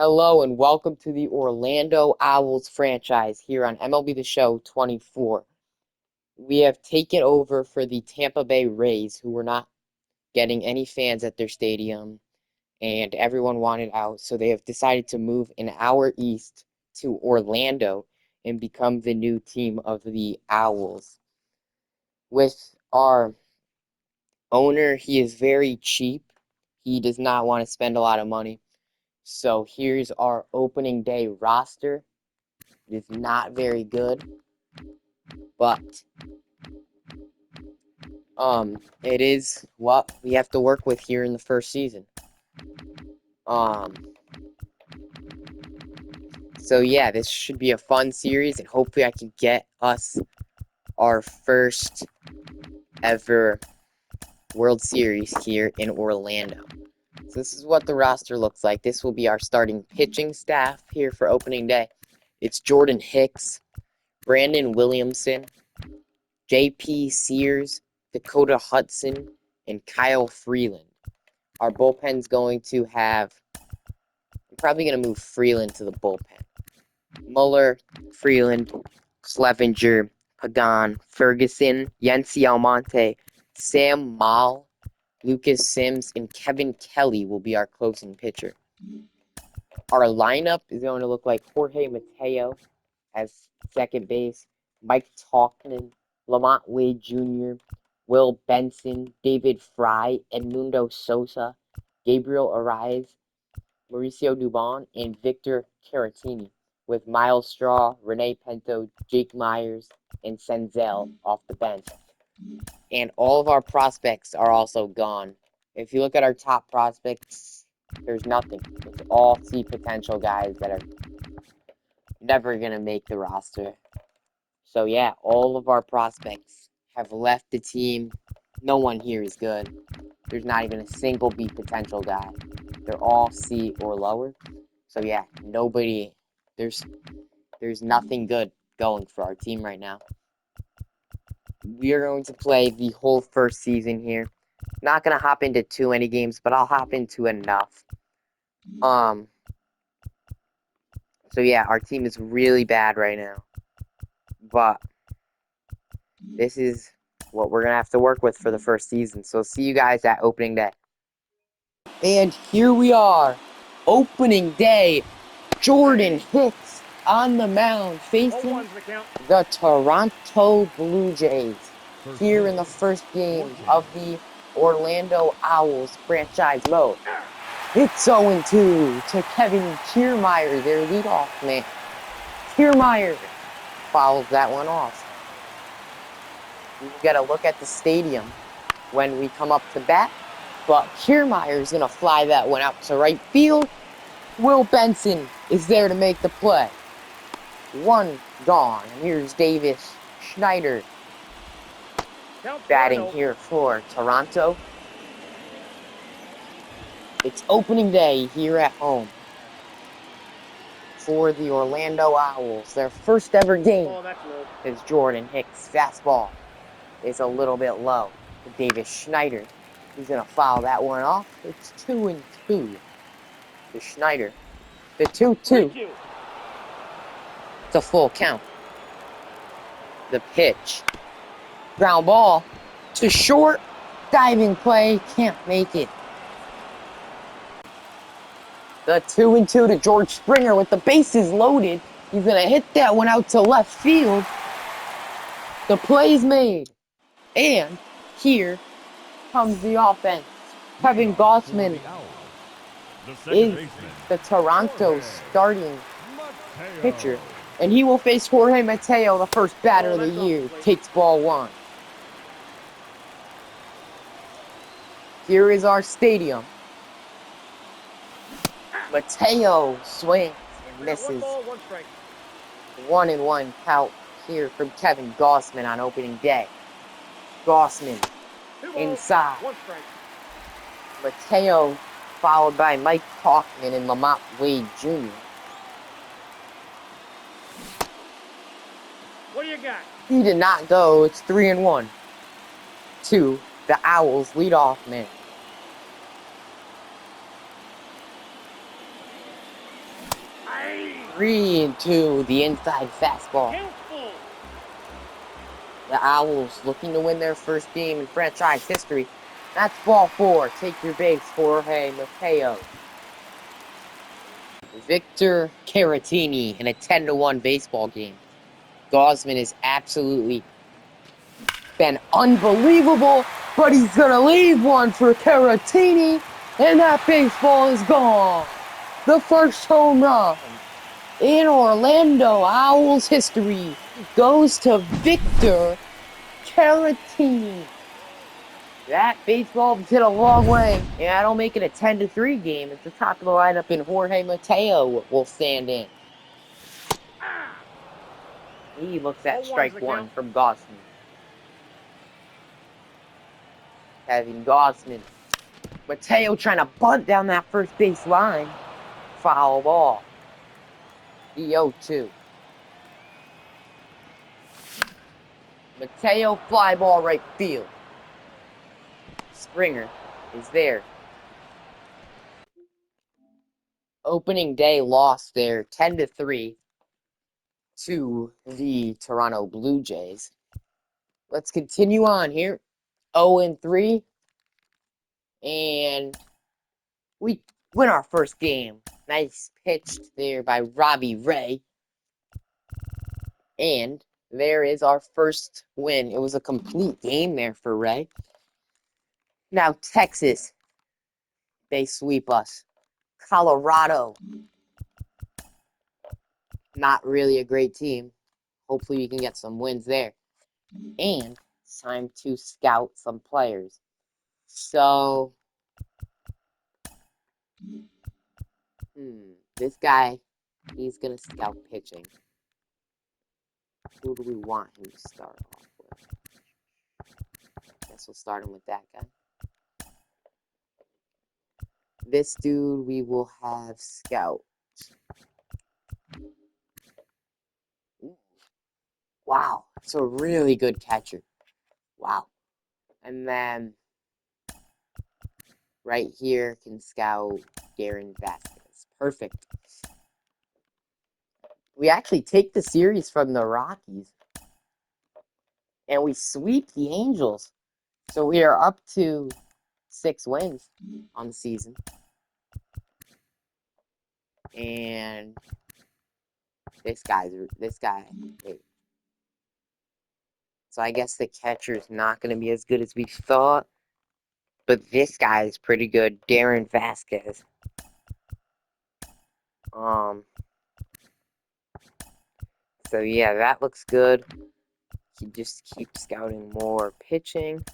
Hello and welcome to the Orlando Owls franchise here on MLB The Show 24. We have taken over for the Tampa Bay Rays, who were not getting any fans at their stadium, and everyone wanted out, so they have decided to move an hour east to Orlando and become the new team of the Owls. With our owner, he is very cheap. He does not want to spend a lot of money. So here's our opening day roster. It is not very good, but it is what we have to work with here in the first season. Um, so yeah, this should be a fun series, and hopefully I can get us our first ever World Series here in Orlando. So this is what the roster looks like. This will be our starting pitching staff here for opening day. It's Jordan Hicks, Brandon Williamson, J.P. Sears, Dakota Hudson, and Kyle Freeland. Our bullpen's going to have... I'm probably going to move Freeland to the bullpen. Muller, Freeland, Clevenger, Pagan, Ferguson, Yency Almonte, Sam Moll, Lucas Sims, and Kevin Kelly will be our closing pitcher. Our lineup is going to look like Jorge Mateo as second base, Mike Tauchman, Lamont Wade Jr., Will Benson, David Fry, Edmundo Sosa, Gabriel Arraez, Mauricio Dubon, and Victor Caratini, with Miles Straw, Renee Pinto, Jake Myers, and Senzel off the bench. And all of our prospects are also gone. If you look at our top prospects, there's nothing. It's all C potential guys that are never going to make the roster. So yeah, all of our prospects have left the team. No one here is good. There's not even a single B potential guy. They're all C or lower. So yeah, there's nothing good going for our team right now. We are going to play the whole first season here. Not gonna hop into too many games, but I'll hop into enough. So yeah, our team is really bad right now. But this is what we're gonna have to work with for the first season. So see you guys at opening day. And here we are, opening day. Jordan Hicks on the mound facing the Toronto Blue Jays here in the first game of the Orlando Owls franchise mode. It's 0-2 to Kevin Kiermaier, their leadoff man. Kiermaier follows that one off. You got to look at the stadium when we come up to bat, but Kiermaier's going to fly that one out to right field. Will Benson is there to make the play. One gone. And here's Davis Schneider batting here for Toronto. It's opening day here at home for the Orlando Owls. Their first ever game is Jordan Hicks' fastball is a little bit low. Davis Schneider, he's going to foul that one off. It's 2-2 to Schneider. The 2-2. It's a full count. The pitch. Ground ball to short. Diving play. Can't make it. The 2-2 to George Springer with the bases loaded. He's going to hit that one out to left field. The play's made. And here comes the offense. Kevin Gossman is the Toronto starting pitcher. And he will face Jorge Mateo, the first batter of the year. Takes ball one. Here is our stadium. Mateo swings and misses. 1-1 count here from Kevin Gossman on opening day. Gossman inside. Mateo followed by Mike Tauchman and Lamont Wade Jr. What do you got? He did not go. It's 3-1 to the Owls leadoff man. 3-2, the inside fastball. The Owls looking to win their first game in franchise history. That's ball 4. Take your base, Jorge Mateo. Victor Caratini in a 10-1 baseball game. Gausman has absolutely been unbelievable, but he's gonna leave one for Caratini, and that baseball is gone. The first home run in Orlando Owls history goes to Victor Caratini. That baseball hit a long way, and that'll make it a 10-3 game. It's the top of the lineup, and Jorge Mateo will stand in. He looks at strike one from Gausman. Having Gausman. Mateo trying to bunt down that first base line. Foul ball. The 0-2. Mateo fly ball right field. Springer is there. Opening day lost there 10-3 to the Toronto Blue Jays. Let's continue on here. 0-3. And we win our first game. Nice pitched there by Robbie Ray. And there is our first win. It was a complete game there for Ray. Now Texas, they sweep us. Colorado, not really a great team. Hopefully we can get some wins there. And it's time to scout some players. So, this guy, he's going to scout pitching. Who do we want him to start off with? Guess we'll start him with that guy. This dude we will have scout. Wow, it's a really good catcher. Wow. And then right here can scout Darren Vasquez. Perfect. We actually take the series from the Rockies. And we sweep the Angels. So we are up to 6 wins on the season. And this guy, wait. So I guess the catcher's not going to be as good as we thought. But this guy is pretty good. Darren Vasquez. So yeah, that looks good. You just keep scouting more pitching.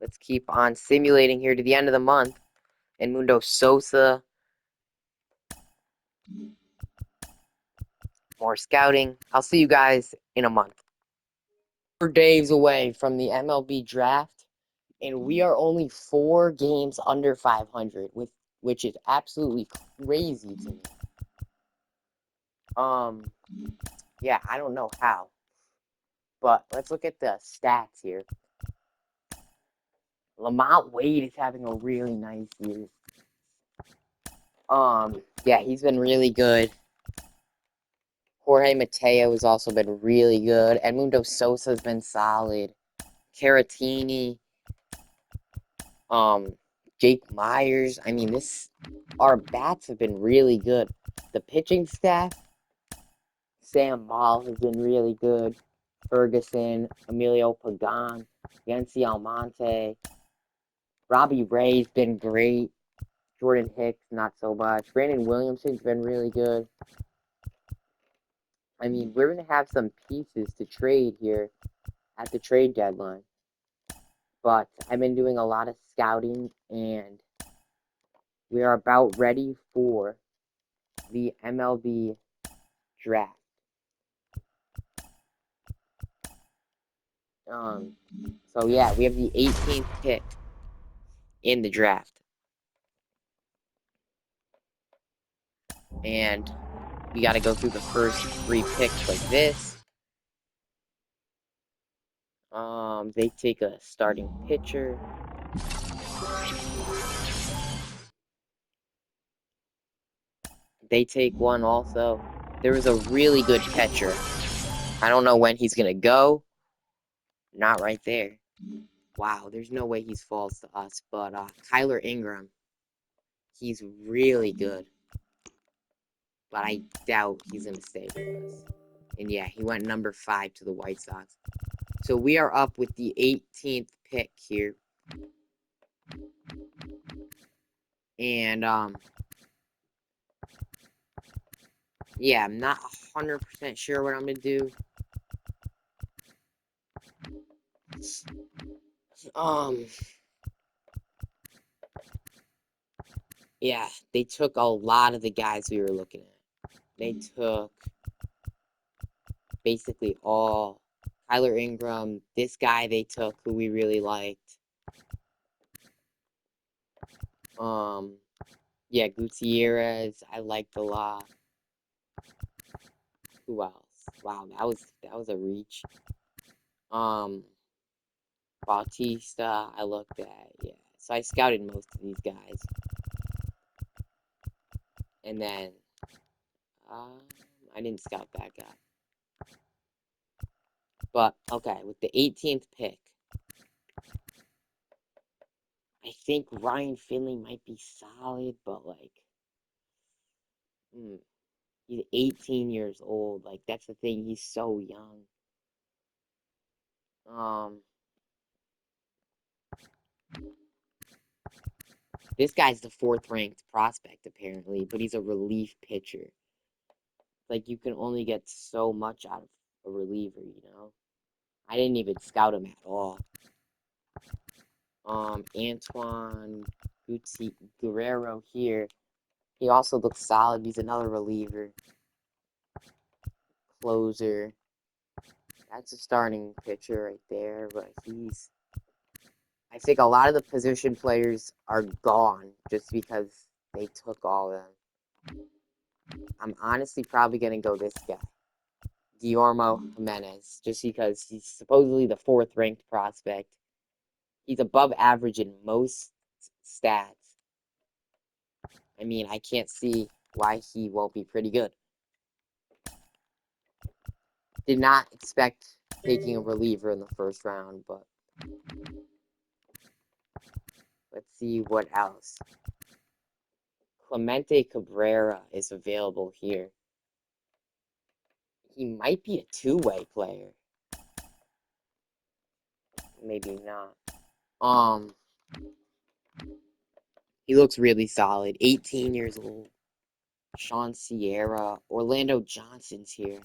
Let's keep on simulating here to the end of the month. And Mundo Sosa. More scouting. I'll see you guys in a month. 4 days away from the MLB draft, and we are only 4 games under 500, which is absolutely crazy to me. Yeah, I don't know how, but let's look at the stats here. Lamont Wade is having a really nice year. Yeah, he's been really good. Jorge Mateo has also been really good. Edmundo Sosa has been solid. Caratini. Jake Myers. I mean, our bats have been really good. The pitching staff, Sam Ball has been really good. Ferguson, Emilio Pagan, Yancy Almonte. Robbie Ray's been great. Jordan Hicks, not so much. Brandon Williamson's been really good. I mean, we're going to have some pieces to trade here at the trade deadline. But I've been doing a lot of scouting, and we are about ready for the MLB draft. So yeah, we have the 18th pick in the draft. And we got to go through the first 3 picks like this. They take a starting pitcher. they take one also. There was a really good catcher. I don't know when he's gonna go. Not right there. Wow, there's no way he's falls to us, but Kyler Ingram, he's really good. But I doubt he's gonna stay with us. And yeah, he went number 5 to the White Sox. So we are up with the 18th pick here. And yeah, I'm not 100% sure what I'm gonna do. Yeah, they took a lot of the guys we were looking at. They took basically all Kyler Ingram, this guy they took who we really liked. Yeah, Gutierrez, I liked a lot. Who else? Wow, that was a reach. Bautista, I looked at, yeah. So I scouted most of these guys. And then I didn't scout that guy. But okay, with the 18th pick, I think Ryan Finley might be solid, but like he's 18 years old. Like that's the thing, he's so young. This guy's the 4th ranked prospect apparently, but he's a relief pitcher. Like you can only get so much out of a reliever, you know? I didn't even scout him at all. Antoine Guerrero here. He also looks solid. He's another reliever. Closer. That's a starting pitcher right there, but I think a lot of the position players are gone just because they took all of them. I'm honestly probably going to go this guy. Guillermo Jimenez, just because he's supposedly the 4th ranked prospect. He's above average in most stats. I mean, I can't see why he won't be pretty good. Did not expect taking a reliever in the 1st round, but let's see what else. Clemente Cabrera is available here. He might be a 2-way player. Maybe not. He looks really solid. 18 years old. Sean Sierra. Orlando Johnson's here.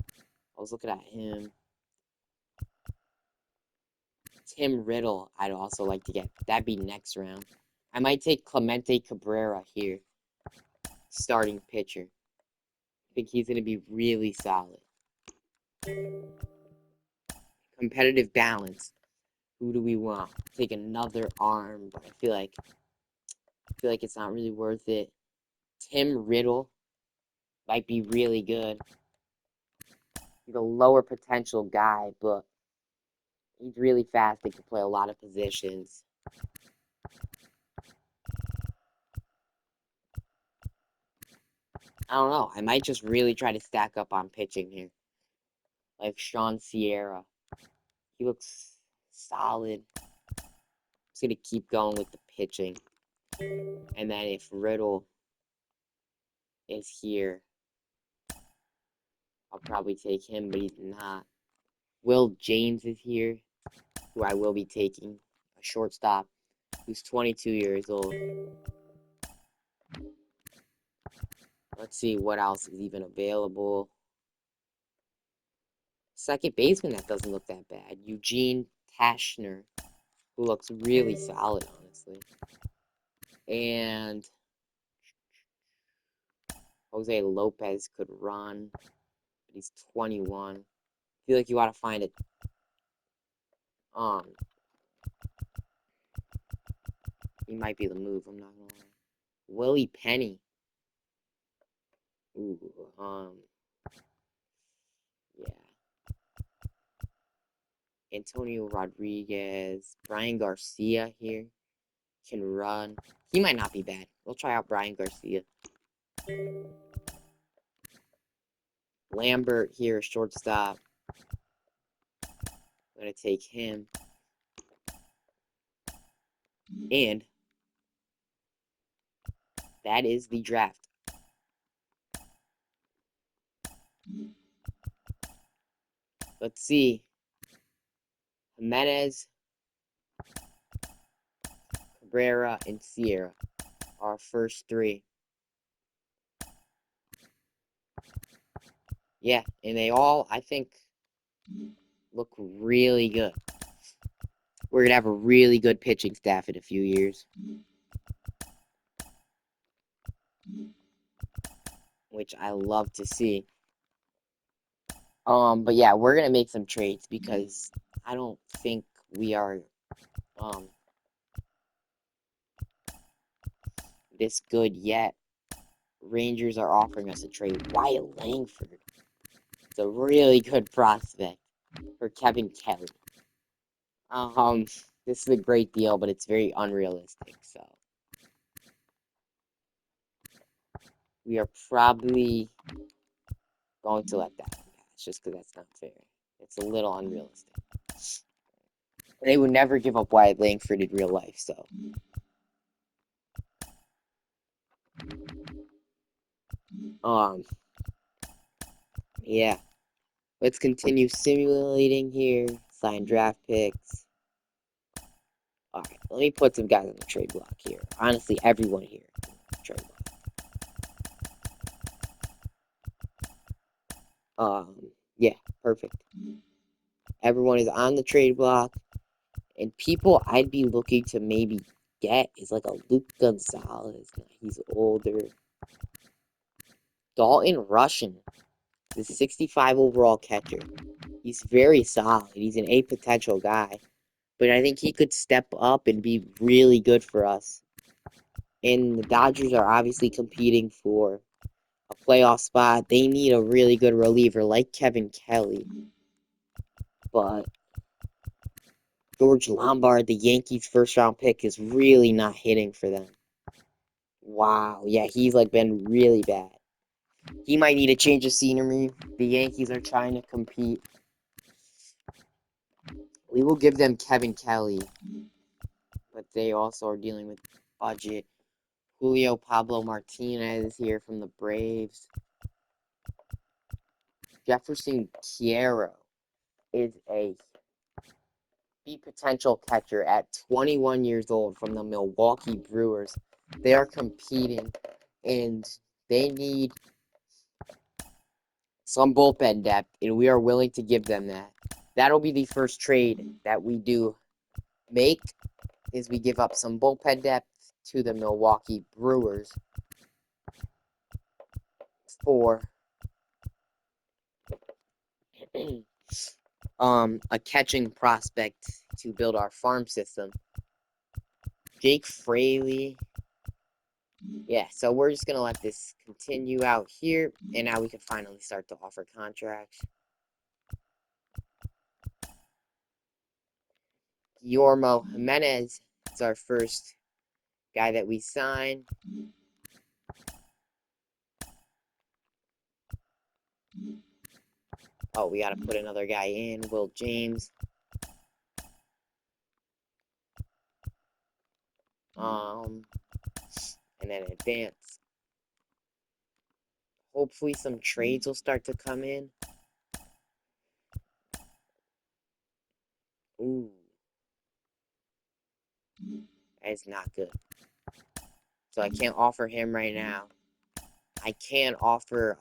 I was looking at him. Tim Riddle, I'd also like to get. That'd be next round. I might take Clemente Cabrera here. Starting pitcher. I think he's going to be really solid. Competitive balance. Who do we want? Take another arm, but I feel like it's not really worth it. Tim Riddle might be really good. He's a lower potential guy, but he's really fast. He can play a lot of positions. I don't know. I might just really try to stack up on pitching here. Like Sean Sierra. He looks solid. I'm just going to keep going with the pitching. And then if Riddle is here, I'll probably take him, but he's not. Will James is here, who I will be taking. A shortstop who's 22 years old. Let's see what else is even available. Second baseman, that doesn't look that bad. Eugene Tashner, who looks really solid, honestly. And Jose Lopez could run, but he's 21. I feel like you ought to find it. He might be the move, I'm not gonna lie. Willie Penny. Ooh, yeah. Antonio Rodriguez, Brian Garcia here can run. He might not be bad. We'll try out Brian Garcia. Lambert here, shortstop. I'm going to take him. And that is the draft. Let's see. Jimenez, Cabrera, and Sierra. Our first three. Yeah, and they all, I think, look really good. We're going to have a really good pitching staff in a few years. Which I love to see. But yeah, we're going to make some trades because I don't think we are this good yet. Rangers are offering us a trade. Wyatt Langford. It's a really good prospect for Kevin Kelly. This is a great deal, but it's very unrealistic, so we are probably going to let that one pass just because that's not fair. It's a little unrealistic. They would never give up Wyatt Langford in real life, so. Yeah. Let's continue simulating here. Sign draft picks. Alright, let me put some guys on the trade block here. Honestly, everyone here on the trade block. Yeah, perfect. Everyone is on the trade block. And people I'd be looking to maybe get is like a Luke Gonzalez. He's older. Dalton Rushing, the 65 overall catcher. He's very solid. He's an A potential guy. But I think he could step up and be really good for us. And the Dodgers are obviously competing for a playoff spot. They need a really good reliever like Kevin Kelly. But George Lombard, the Yankees' first-round pick, is really not hitting for them. Wow, yeah, he's like been really bad. He might need a change of scenery. The Yankees are trying to compete. We will give them Kevin Kelly, but they also are dealing with budget. Julio Pablo Martinez here from the Braves. Jefferson Quiero is a potential catcher at 21 years old from the Milwaukee Brewers. They are competing, and they need some bullpen depth, and we are willing to give them that. That'll be the first trade that we do make, is we give up some bullpen depth to the Milwaukee Brewers for a catching prospect to build our farm system. Jake Fraley. Yeah, so we're just going to let this continue out here, and now we can finally start to offer contracts. Guillermo Jimenez is our first guy that we sign. Oh, we got to put another guy in, Will James. And then advance. Hopefully some trades will start to come in. Ooh. That is not good. So I can't offer him right now. I can offer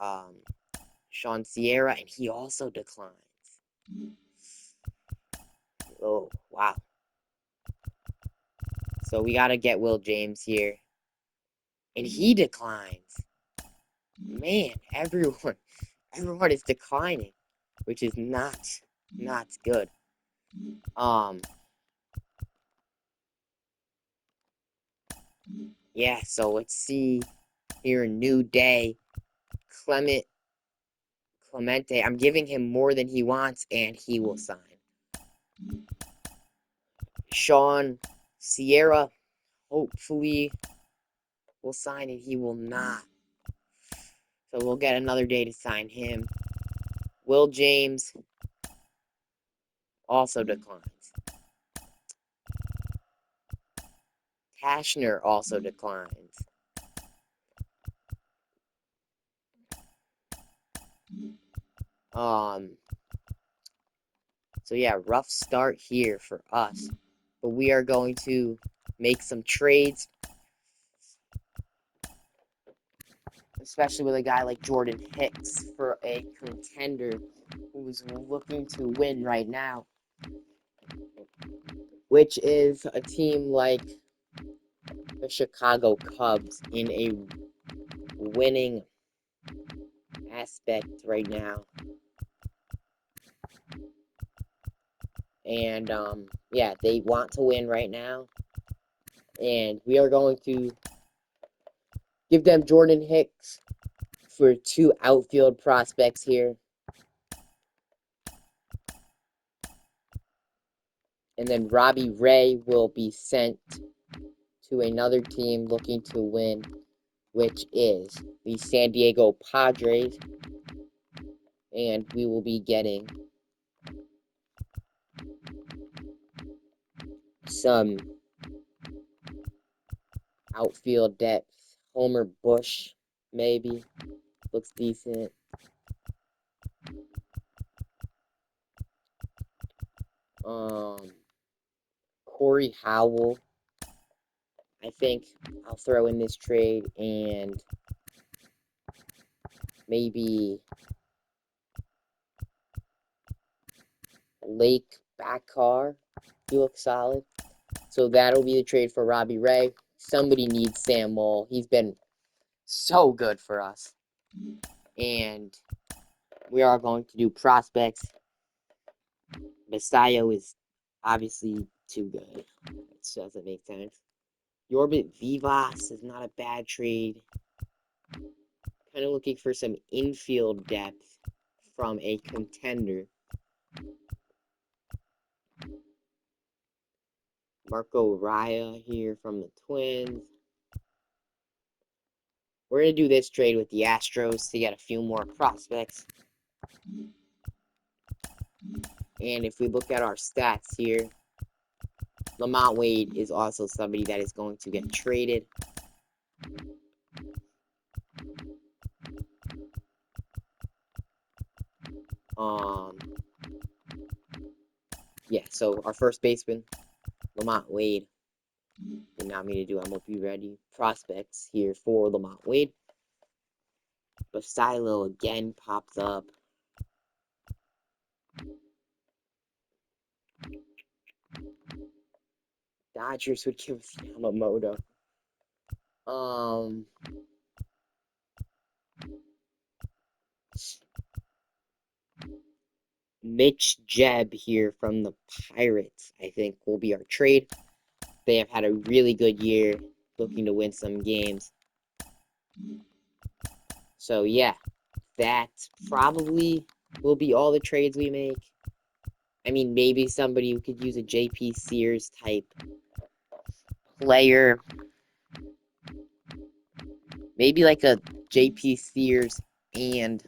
Sean Sierra, and he also declines. Oh, wow. So we got to get Will James here. And he declines. Man, everyone is declining, which is not good. Yeah, so let's see here, a new day. Clemente, I'm giving him more than he wants, and he will sign. Sean Sierra, hopefully, will sign, and he will not. So we'll get another day to sign him. Will James also declines. Tashner also declines. So yeah, rough start here for us. But we are going to make some trades, especially with a guy like Jordan Hicks for a contender who's looking to win right now, which is a team like the Chicago Cubs in a winning aspect right now. And yeah, they want to win right now. And we are going to give them Jordan Hicks for 2 outfield prospects here. And then Robbie Ray will be sent to another team looking to win, which is the San Diego Padres. And we will be getting some outfield depth. Homer Bush, maybe. Looks decent. Corey Howell, I think I'll throw in this trade, and maybe Lake Backcar. He looks solid. So that'll be the trade for Robbie Ray. Somebody needs Sam Moll. He's been so good for us. And we are going to do prospects. Basayo is obviously too good. It doesn't make sense. Yorbit Vivas is not a bad trade. Kind of looking for some infield depth from a contender. Marco Raya here from the Twins. We're going to do this trade with the Astros to get a few more prospects. And if we look at our stats here, Lamont Wade is also somebody that is going to get traded. Yeah, so our first baseman, Lamont Wade. Did not mean to do MLB ready prospects here for Lamont Wade. Basilio again pops up. Dodgers would give us Yamamoto. Mitch Jeb here from the Pirates, I think, will be our trade. They have had a really good year, looking to win some games. So yeah, that probably will be all the trades we make. I mean, maybe somebody who could use a JP Sears type player. Maybe like a JP Sears and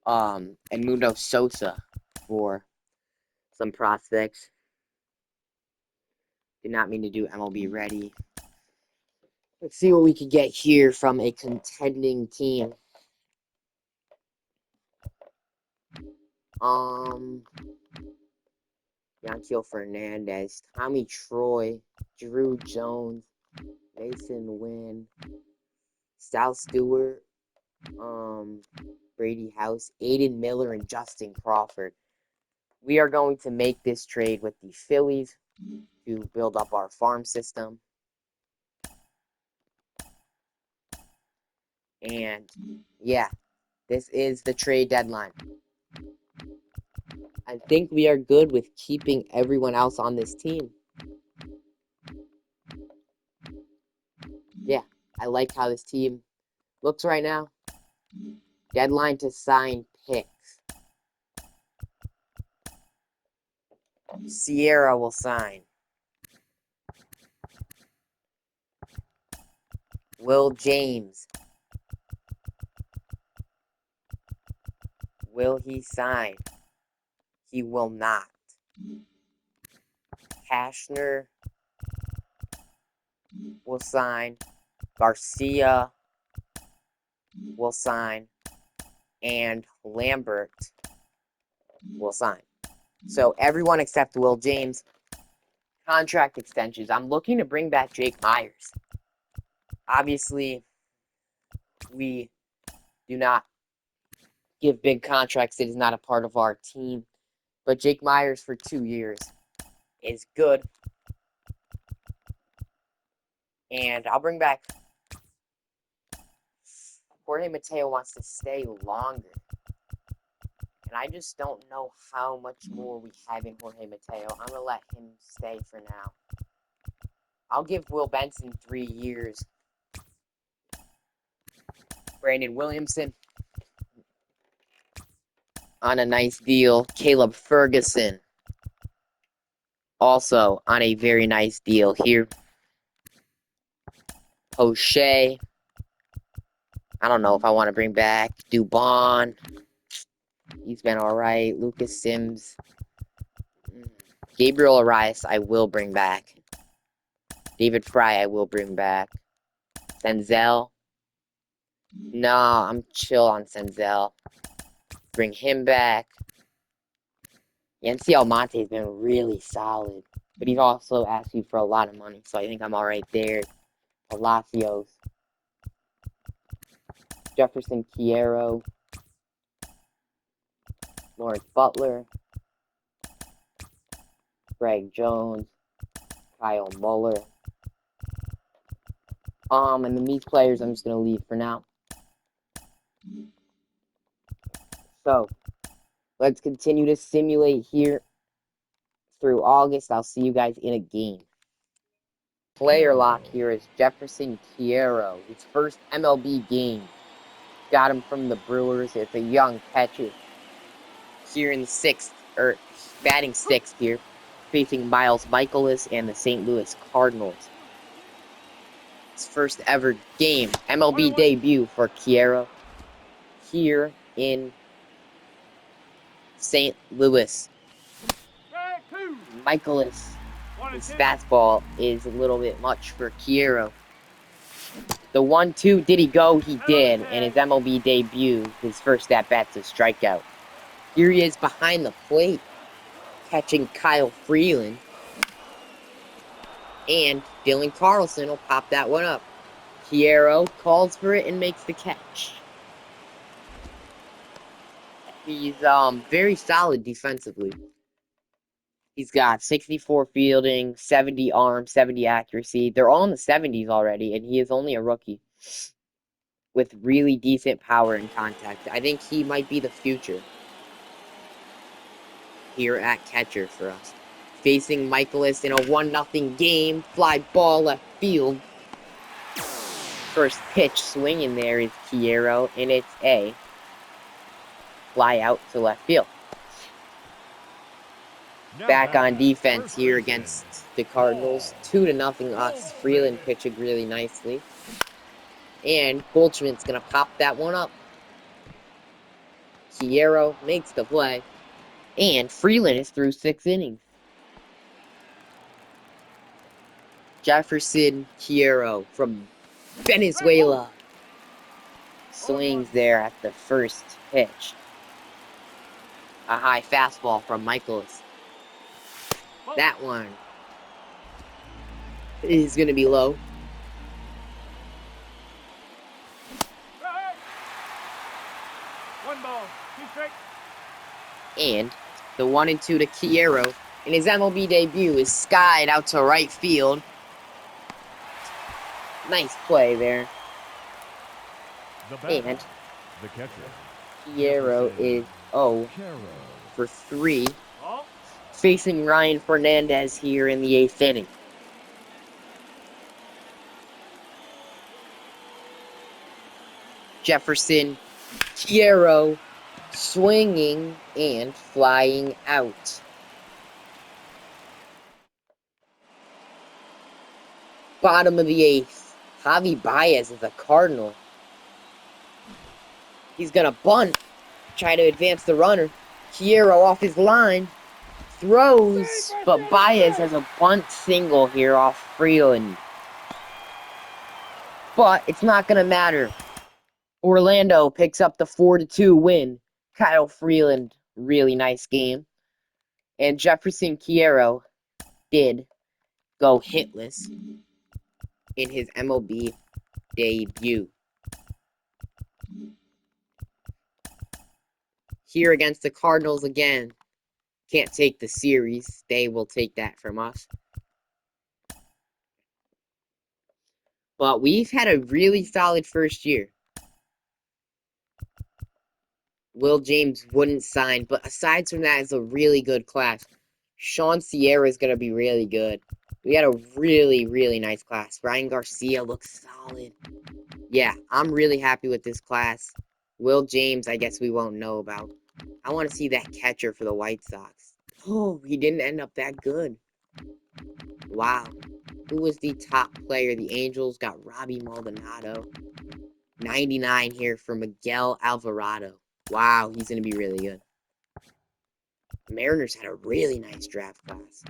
Mundo Sosa for some prospects. Did not mean to do MLB ready. Let's see what we can get here from a contending team. Yanquiel Fernandez, Tommy Troy, Drew Jones, Mason Wynn, Sal Stewart, Brady House, Aiden Miller, and Justin Crawford. We are going to make this trade with the Phillies to build up our farm system. And yeah, this is the trade deadline. I think we are good with keeping everyone else on this team. Yeah, I like how this team looks right now. Deadline to sign picks. Sierra will sign. Will James. Will he sign? He will not. Cashner will sign. Garcia will sign. And Lambert will sign. So everyone except Will James. Contract extensions. I'm looking to bring back Jake Myers. Obviously, we do not give big contracts. It is not a part of our team. But Jake Myers for 2 years is good. And I'll bring back Jorge Mateo wants to stay longer. And I just don't know how much more we have in Jorge Mateo. I'm going to let him stay for now. I'll give Will Benson 3 years. Brandon Williamson on a nice deal. Caleb Ferguson also on a very nice deal here. O'Shea. I don't know if I want to bring back Dubon. He's been all right. Lucas Sims. Gabriel Arias, I will bring back. David Fry, I will bring back. Senzel. No, I'm chill on Senzel. Bring him back. Yancy Almonte has been really solid. But he's also asked you for a lot of money, so I think I'm all right there. Palacios. Jefferson Quiero. Lawrence Butler. Greg Jones. Kyle Muller. And then these players I'm just going to leave for now. So, let's continue to simulate here through August. I'll see you guys in a game. Player lock here is Jefferson Quiero. His first MLB game. Got him from the Brewers. It's a young catcher. Here in the batting sixth here. Facing Miles Michaelis and the St. Louis Cardinals. His first ever game. MLB debut for Quiero. Here in St. Louis. Michaelis, his fastball is a little bit much for Quiero. The 1-2, did he go? He did. And his MLB debut, his first at-bat's a strikeout. Here he is behind the plate, catching Kyle Freeland. And Dylan Carlson will pop that one up. Quiero calls for it and makes the catch. He's very solid defensively. He's got 64 fielding, 70 arm, 70 accuracy. They're all in the 70s already, and he is only a rookie with really decent power and contact. I think he might be the future here at catcher for us. Facing Michaelis in a 1-0 game, fly ball left field. First pitch swinging there is Quiero, and it's a fly out to left field. Back on defense here against the Cardinals. 2-0 us. Freeland pitching really nicely. And Goldschmidt's going to pop that one up. Quiero makes the play. And Freeland is through 6 innings. Jefferson Quiero from Venezuela swings there at the first pitch. A high fastball from Michaelis. That one is going to be low. And the 1-2 to Quiero. And his MLB debut is skied out to right field. Nice play there. And the catcher. Quiero is 0 for 3. Facing Ryan Fernandez here in the 8th inning. Jefferson Quiero swinging and flying out. Bottom of the 8th. Javi Baez is a Cardinal. He's going to bunt. Try to advance the runner. Hierro off his line. Throws, but Baez has a bunt single here off Freeland. But it's not going to matter. Orlando picks up the 4-2 win. Kyle Freeland, really nice game. And Jefferson Hierro did go hitless in his MLB debut. Here against the Cardinals again. Can't take the series. They will take that from us. But we've had a really solid first year. Will James wouldn't sign, but aside from that, it's a really good class. Sean Sierra is going to be really good. We had a really, really nice class. Ryan Garcia looks solid. Yeah, I'm really happy with this class. Will James, I guess we won't know about. I want to see that catcher for the White Sox. Oh, he didn't end up that good. Wow. Who was the top player? The Angels got Robbie Maldonado. 99 here for Miguel Alvarado. Wow, he's going to be really good. Mariners had a really nice draft class.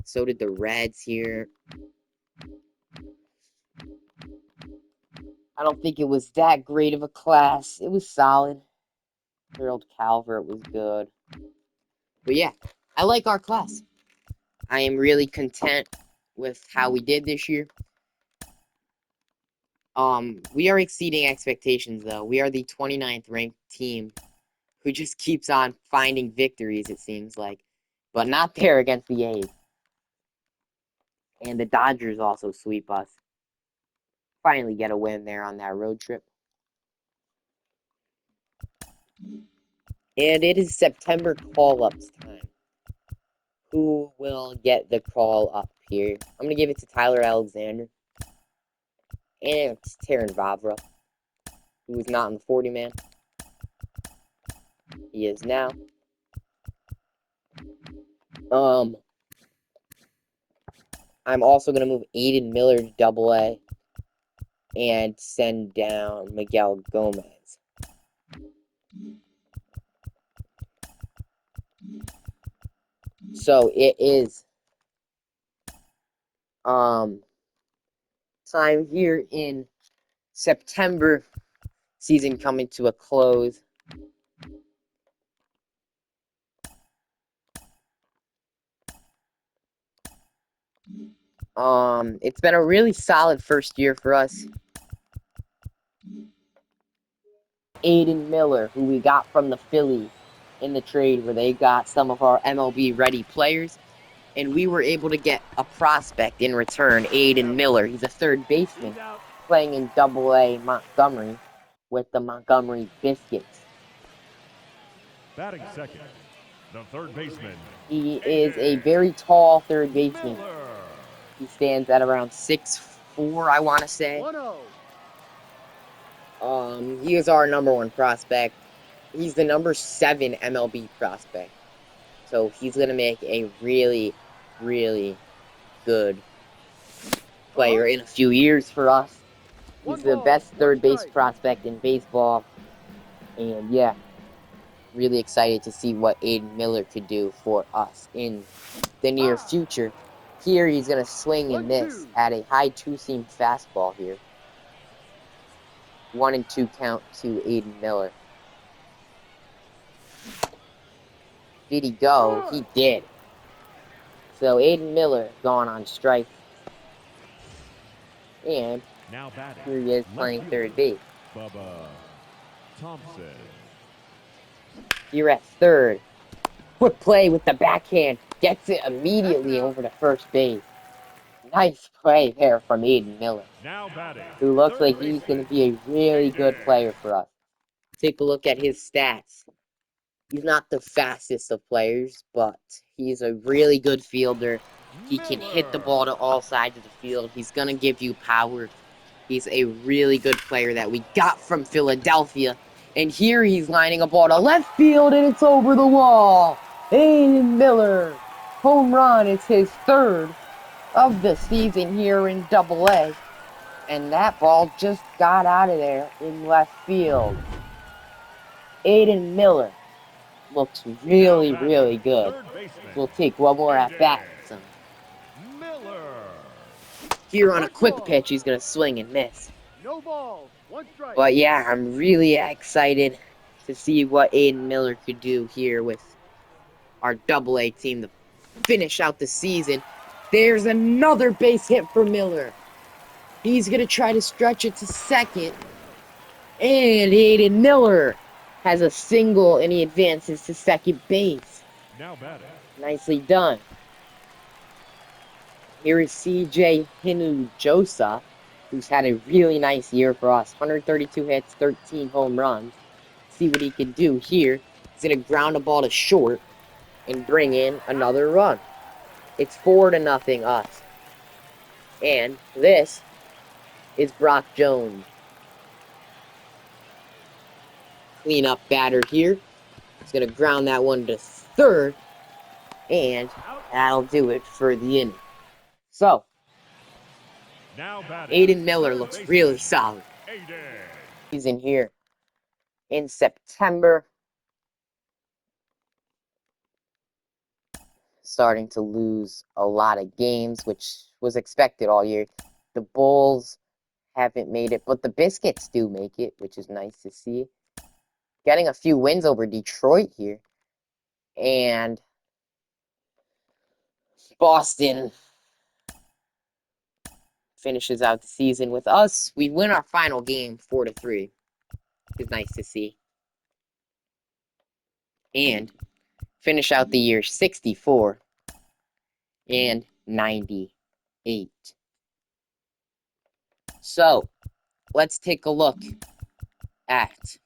So did the Reds here. I don't think it was that great of a class. It was solid. Harold Calvert was good. But yeah, I like our class. I am really content with how we did this year. We are exceeding expectations, though. We are the 29th ranked team who just keeps on finding victories, it seems like. But not there against the A's. And the Dodgers also sweep us. Finally get a win there on that road trip. And it is September call-ups time. Who will get the call up here? I'm going to give it to Tyler Alexander. And it's Terrin Vavra, who was not in the 40-man. He is now. I'm also going to move Aiden Miller to Double-A and send down Miguel Gomez. So it is time here in September, season coming to a close. It's been a really solid first year for us. Aiden Miller, who we got from the Phillies in the trade where they got some of our MLB ready players, and we were able to get a prospect in return, Aiden Miller. He's a third baseman playing in Double-A Montgomery with the Montgomery Biscuits. Batting second, the third baseman. He is a very tall third baseman. He stands at around 6'4", I want to say. He is our number one prospect. He's the number 7 MLB prospect. So he's going to make a really, really good player in a few years for us. He's the best third base prospect in baseball. And yeah, really excited to see what Aiden Miller could do for us in the near future. Here he's going to swing and miss at a high two-seam fastball here. 1-2 count to Aiden Miller. Did he go? He did. So Aiden Miller going on strike. And here he is playing third base. Bubba Thompson. Here at third. Quick play with the backhand. Gets it immediately over to first base. Nice play there from Aiden Miller, who looks like he's going to be a really good player for us. Take a look at his stats. He's not the fastest of players, but he's a really good fielder. He can hit the ball to all sides of the field. He's going to give you power. He's a really good player that we got from Philadelphia. And here he's lining a ball to left field, and it's over the wall. Aiden Miller, home run. It's his third of the season here in Double-A. And that ball just got out of there in left field. Aiden Miller looks really, really good. Third baseman. We'll take one more at bat with him. Miller. Here on a quick pitch, he's going to swing and miss. No balls, one strike. But yeah, I'm really excited to see what Aiden Miller could do here with our Double-A team to finish out the season. There's another base hit for Miller. He's going to try to stretch it to second. And Aiden Miller has a single and he advances to second base. Now batting. Nicely done. Here is CJ Hinu-Josa, who's had a really nice year for us. 132 hits, 13 home runs. See what he can do here. He's going to ground a ball to short and bring in another run. It's 4-0 us. And this is Brock Jones. Clean up batter here. He's going to ground that one to third. And that'll do it for the inning. So, Now batting. Aiden Miller looks really solid. Aiden. He's in here in September. Starting to lose a lot of games, which was expected all year. The Bulls haven't made it, but the Biscuits do make it, which is nice to see. Getting a few wins over Detroit here. And Boston finishes out the season with us. We win our final game 4-3. It's nice to see. And finish out the year 64 and 98. So, let's take a look at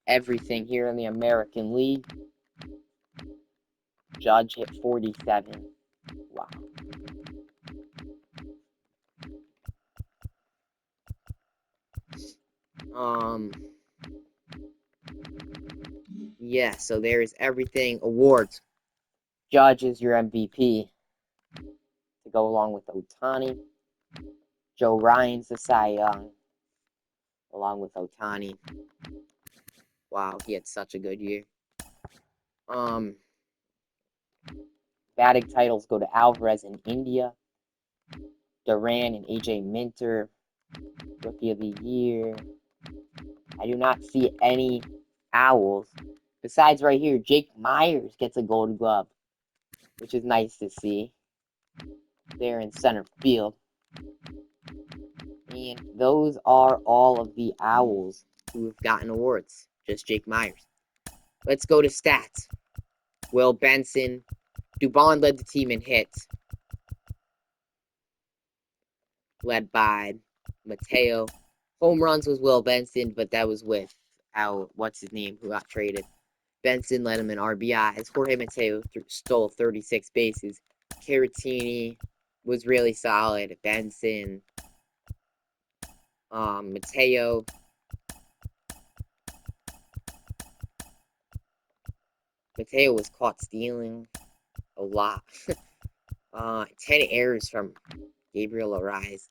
everything here in the American League. Judge hit 47. Wow. Yeah, so there's everything. Awards. Judge is your MVP. To go along with Ohtani. Joe Ryan's the Cy Young. Along with Ohtani. Wow, he had such a good year. Batting titles go to Alvarez in India. Duran and AJ Minter. Rookie of the Year. I do not see any Owls. Besides right here, Jake Myers gets a Gold Glove, which is nice to see. There in center field. And those are all of the Owls who have gotten awards. Just Jake Myers. Let's go to stats. Will Benson. Dubon led the team in hits. Led by Mateo. Home runs was Will Benson, but that was without, what's his name, who got traded. Benson led him in RBIs. Jorge Mateo stole 36 bases. Caratini was really solid. Benson. Mateo. Mateo was caught stealing a lot. 10 errors from Gabriel Arraez.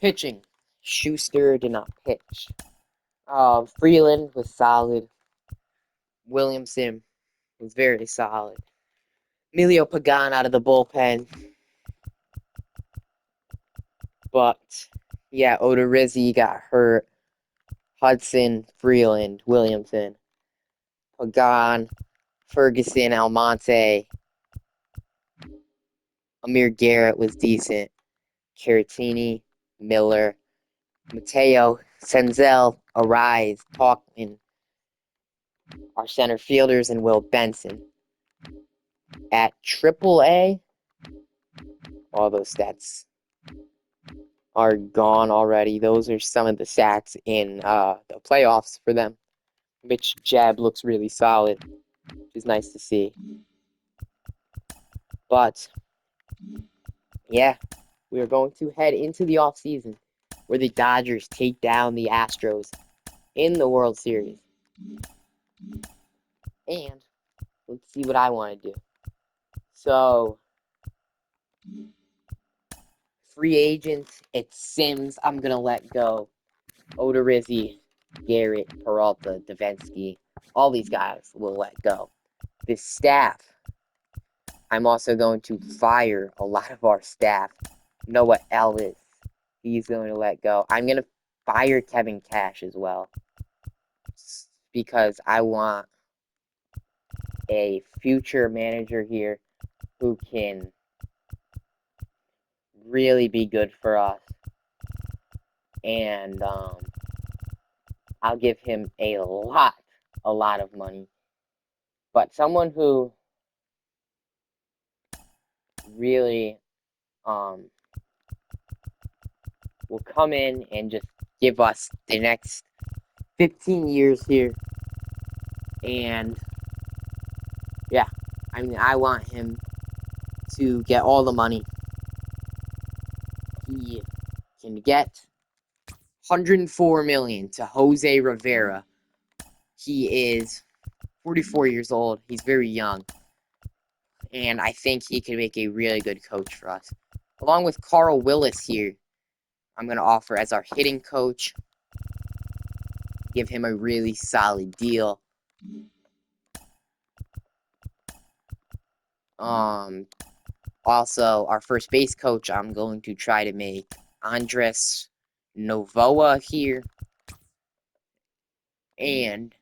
Pitching. Schuster did not pitch. Freeland was solid. Williamson was very solid. Emilio Pagan out of the bullpen. But, yeah, Odorizzi got hurt. Hudson, Freeland, Williamson, Pagan, Ferguson, Almonte. Amir Garrett was decent. Caratini, Miller, Mateo, Senzel, Arraez, Talkman, our center fielders, and Will Benson. At AAA, all those stats are gone already. Those are some of the stats in the playoffs for them. Mitch Jab looks really solid, which is nice to see. But, yeah, we are going to head into the offseason where the Dodgers take down the Astros in the World Series. And let's see what I want to do. So, free agents, it's Sims. I'm going to let go. Odorizzi, Garrett, Peralta, Davinsky. All these guys will let go. This staff, I'm also going to fire a lot of our staff. Noah Ellis, he's going to let go. I'm going to fire Kevin Cash as well. Because I want a future manager here who can really be good for us. And I'll give him a lot of money. But someone who really will come in and just give us the next 15 years here. And yeah, I mean, I want him to get all the money he can get. 104 million to Jose Rivera. He is 44 years old. He's very young. And I think he can make a really good coach for us. Along with Carl Willis here, I'm going to offer as our hitting coach. Give him a really solid deal. Also, our first base coach, I'm going to try to make Andres Novoa here. And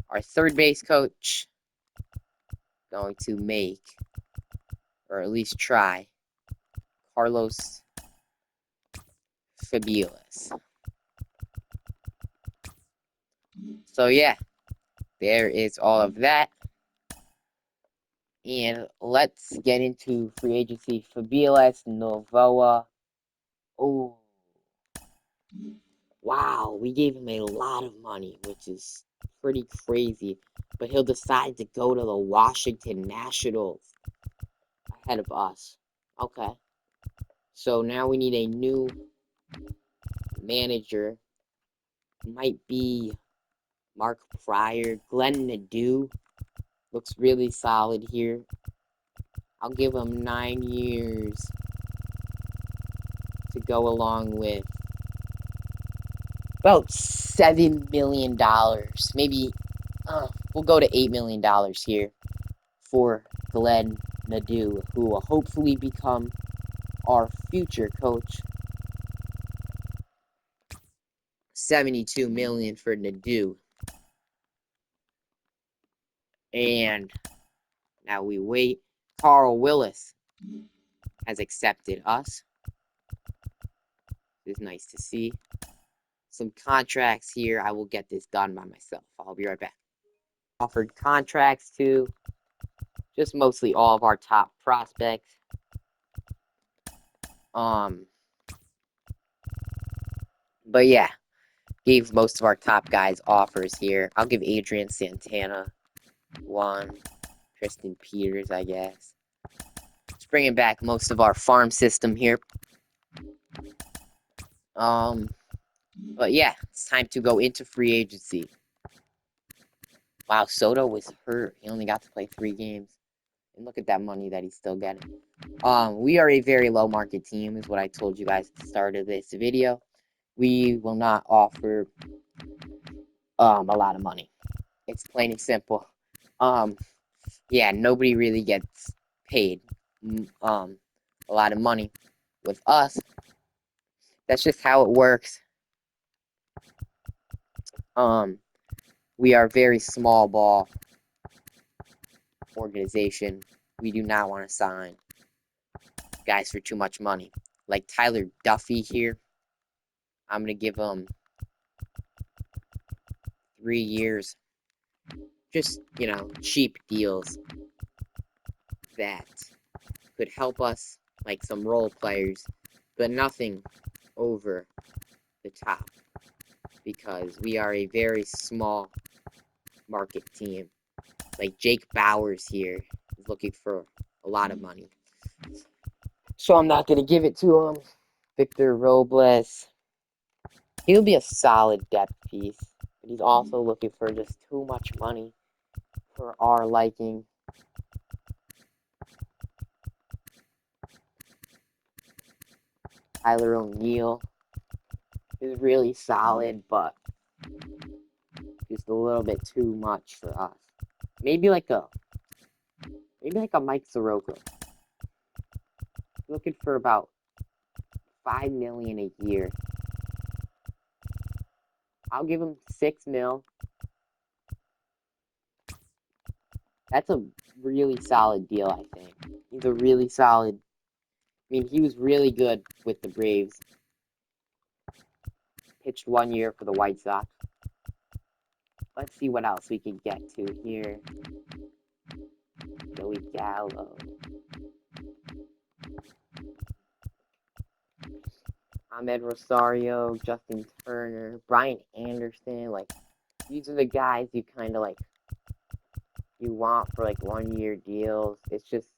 our third base coach, going to make, or at least try, Carlos Fabiles. So yeah, there is all of that. And let's get into free agency. Fabiles, Novoa. Oh, wow, we gave him a lot of money, which is pretty crazy. But he'll decide to go to the Washington Nationals ahead of us. Okay. So now we need a new manager. Might be Mark Pryor. Glenn Nadeau looks really solid here. I'll give him 9 years to go along with about $7 million. Maybe we'll go to $8 million here for Glenn Nadeau, who will hopefully become our future coach. $72 million for Nadeau. And now we wait. Carl Willis has accepted us. It's nice to see. Some contracts here. I will get this done by myself. I'll be right back. Offered contracts to just mostly all of our top prospects. But yeah, gave most of our top guys offers here. I'll give Adrian Santana one. Tristan Peters, I guess. Just bringing back most of our farm system here. But yeah, it's time to go into free agency. Wow, Soto was hurt. He only got to play 3 games. And look at that money that he's still getting. We are a very low market team, is what I told you guys at the start of this video. We will not offer a lot of money. It's plain and simple. Yeah, nobody really gets paid a lot of money with us. That's just how it works. We are a very small ball organization. We do not want to sign guys for too much money. Like Tyler Duffy here. I'm going to give him 3 years. Just, cheap deals that could help us, like some role players, but nothing over the top. Because we are a very small market team. Like Jake Bowers here is looking for a lot of money. So I'm not going to give it to him. Victor Robles. He'll be a solid depth piece. But he's also looking for just too much money for our liking. Tyler O'Neill is really solid, but just a little bit too much for us. Maybe like a Mike Soroka. Looking for about $5 million a year. I'll give him $6 million. That's a really solid deal, I think. He's a really solid. I mean, he was really good with the Braves. Pitched 1 year for the White Sox. Let's see what else we can get to here. Joey Gallo. Ahmed Rosario, Justin Turner, Brian Anderson. Like, these are the guys you kind of like, you want for like 1 year deals. It's just,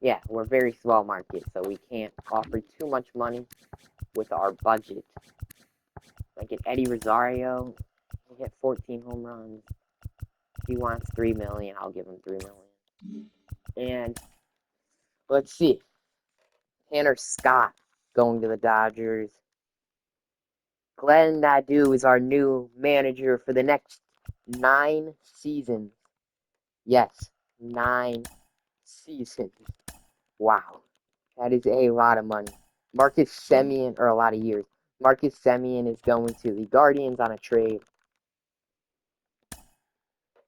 yeah, we're a very small market, so we can't offer too much money with our budget. Like at Eddie Rosario, he hit 14 home runs. He wants $3 million. I'll give him $3 million. And let's see, Tanner Scott going to the Dodgers. Glenn Nadeau is our new manager for the next 9 seasons. Yes, 9 seasons. Wow, that is a lot of money. Marcus Semien, or a lot of years. Marcus Semien is going to the Guardians on a trade.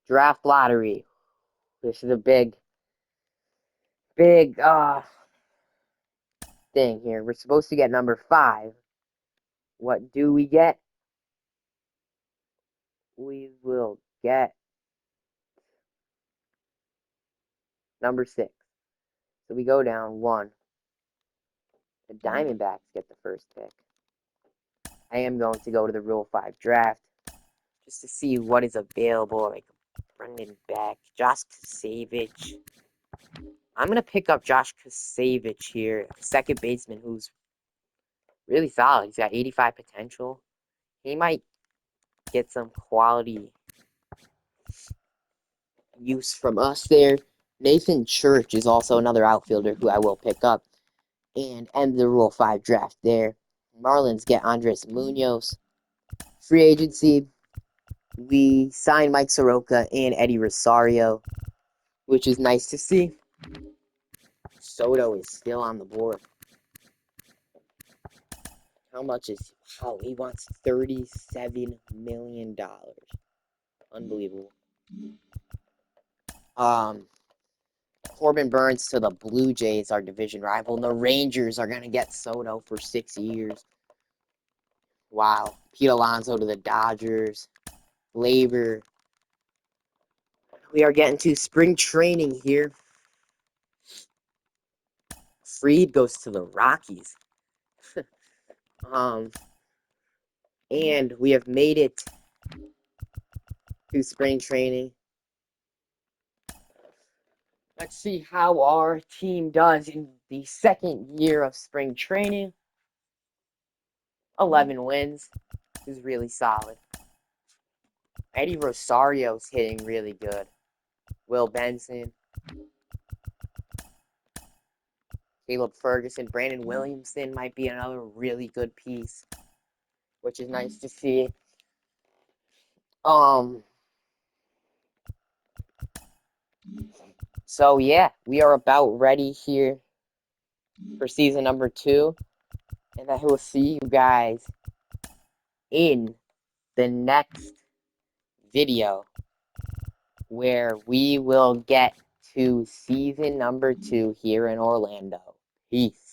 Draft lottery. This is a big thing here. We're supposed to get number 5. What do we get? We will get number 6. So we go down 1. The Diamondbacks get the first pick. I am going to go to the Rule 5 draft just to see what is available. Like Brendan Beck, Josh Kasevich. I'm going to pick up Josh Kasevich here, second baseman who's really solid. He's got 85 potential. He might get some quality use from us there. Nathan Church is also another outfielder who I will pick up and end the Rule 5 draft there. Marlins get Andres Munoz. Free agency, we signed Mike Soroka and Eddie Rosario, which is nice to see. Soto is still on the board. How much is he? Oh, he wants $37 million. Unbelievable. Corbin Burns to the Blue Jays, our division rival. And the Rangers are going to get Soto for 6 years. Wow. Pete Alonso to the Dodgers. Labor. We are getting to spring training here. Fried goes to the Rockies. And we have made it to spring training. Let's see how our team does in the second year of spring training. 11 wins. This is really solid. Eddie Rosario's hitting really good. Will Benson. Caleb Ferguson. Brandon Williamson might be another really good piece, which is nice to see. So yeah, we are about ready here for season number 2. And I will see you guys in the next video where we will get to season number 2 here in Orlando. Peace.